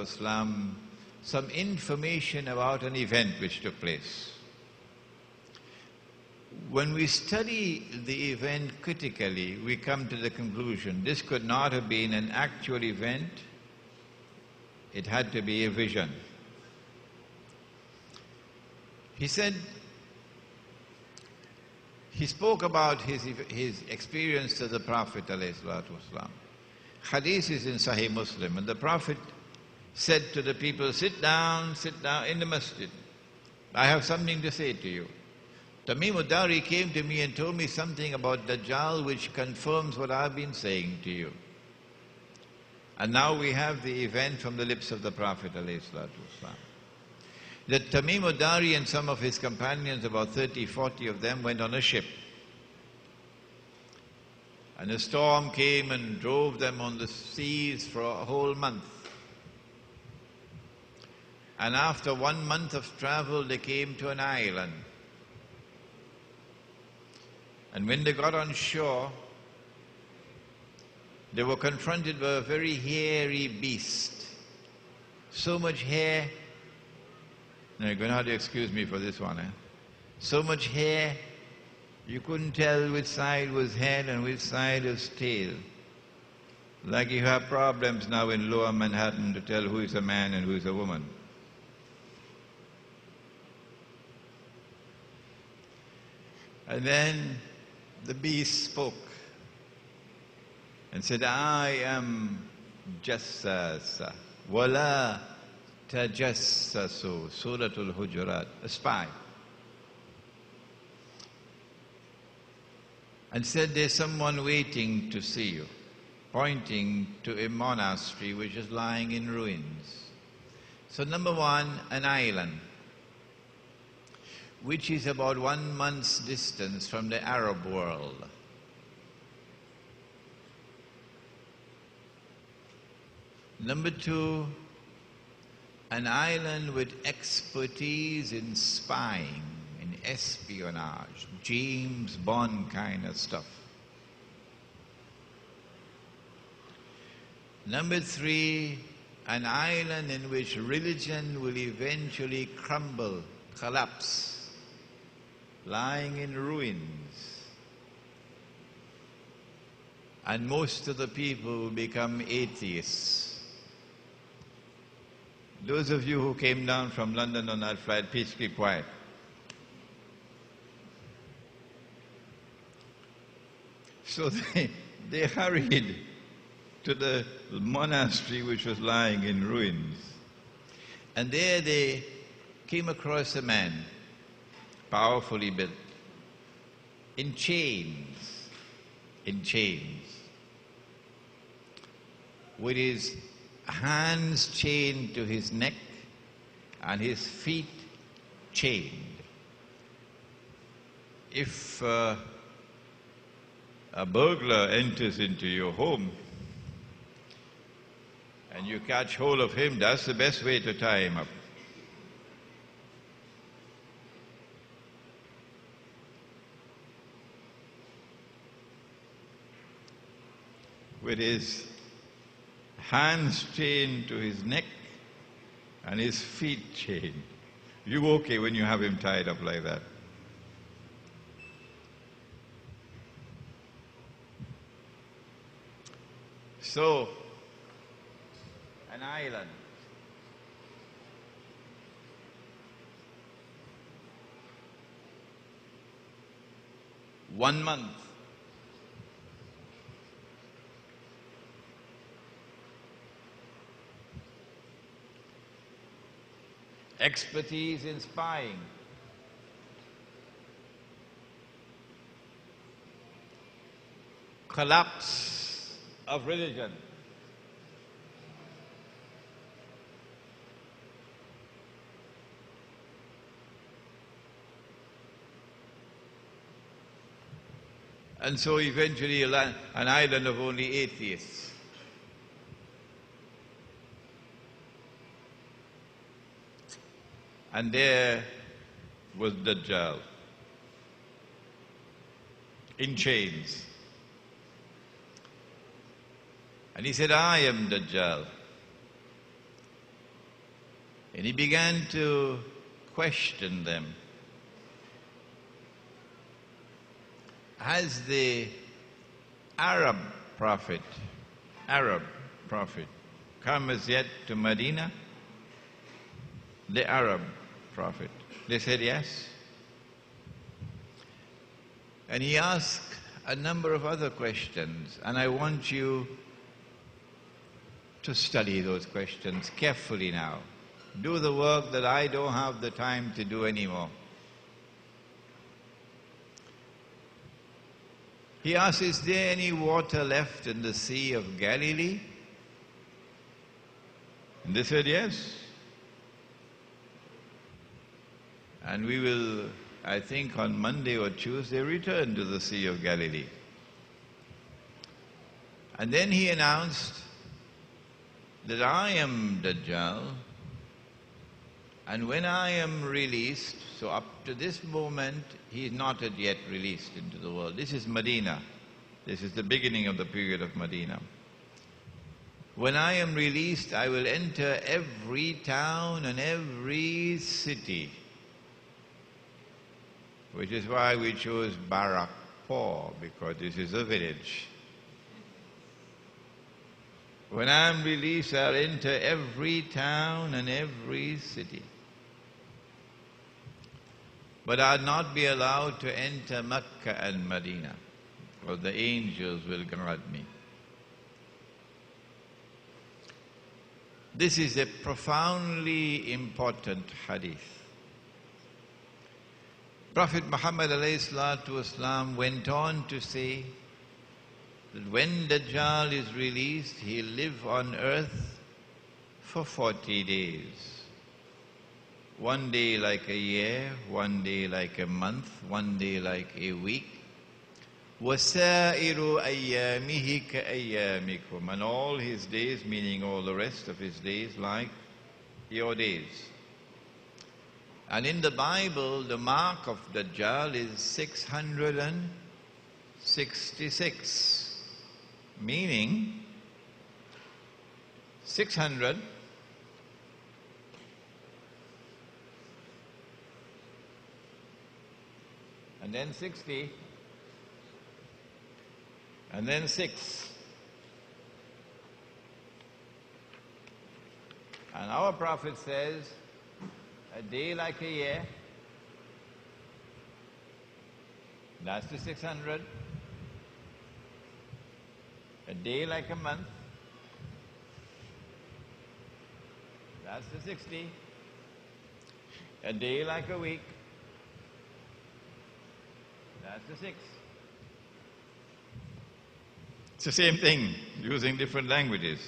Islam some information about an event which took place. When we study the event critically, we come to the conclusion this could not have been an actual event, it had to be a vision. He said, he spoke about his experience to the Prophet ﷺ. Hadith is in Sahih Muslim, and the Prophet said to the people, sit down in the masjid. I have something to say to you. Tamim Ad-Dari came to me and told me something about Dajjal which confirms what I've been saying to you. And now we have the event from the lips of the Prophet ﷺ. That Tamim Ad-Dari and some of his companions, about 30, 40 of them, went on a ship. And a storm came and drove them on the seas for a whole month. And after 1 month of travel, they came to an island. And when they got on shore, they were confronted by a very hairy beast. So much hair. Now you're going to have to excuse me for this one. So much hair, you couldn't tell which side was head and which side was tail. Like you have problems now in Lower Manhattan to tell who is a man and who is a woman. And then the beast spoke and said, I am Jassasa, wala tajassasu, Suratul Hujurat, a spy. And said, there's someone waiting to see you, pointing to a monastery which is lying in ruins. So number one, an island, which is about 1 month's distance from the Arab world. Number two, an island with expertise in spying, in espionage, James Bond kind of stuff. Number three, an island in which religion will eventually crumble, collapse, lying in ruins. And most of the people will become atheists. Those of you who came down from London on that flight, please keep quiet. So they hurried to the monastery which was lying in ruins. And there they came across a man, powerfully built, in chains, with his hands chained to his neck and his feet chained. If a burglar enters into your home and you catch hold of him, that's the best way to tie him up. With his hands chained to his neck and his feet chained. You okay when you have him tied up like that? So, an island. One month. Expertise in spying. Collapse of religion. And so eventually an island of only atheists. And there was Dajjal in chains. And he said, I am Dajjal. And he began to question them. Has the Arab prophet come as yet to Medina? The Arab prophet. They said yes. And he asked a number of other questions, and I want you to study those questions carefully now. Do the work that I don't have the time to do anymore. He asked, is there any water left in the Sea of Galilee? And they said yes. And we will, I think on Monday or Tuesday, return to the Sea of Galilee. And then he announced that I am Dajjal, and when I am released, so up to this moment, he is not yet released into the world. This is Medina. This is the beginning of the period of Medina. When I am released, I will enter every town and every city, which is why we chose Barakpur, because this is a village. When I am released, I'll enter every town and every city. But I'll not be allowed to enter Mecca and Medina, because the angels will guard me. This is a profoundly important hadith. Prophet Muhammad ﷺ went on to say that when Dajjal is released, he'll live on earth for 40 days. One day like a year, one day like a month, one day like a week. وَسَائِرُ أَيَّامِهِ كَأَيَّامِكُمْ. And all his days, meaning all the rest of his days, like your days. And in the Bible, the mark of Dajjal is 666, meaning 600 and then 60 and then 6. And our Prophet says, a day like a year, that's the 600. A day like a month, that's the 60. A day like a week, that's the 6. It's the same thing, using different languages.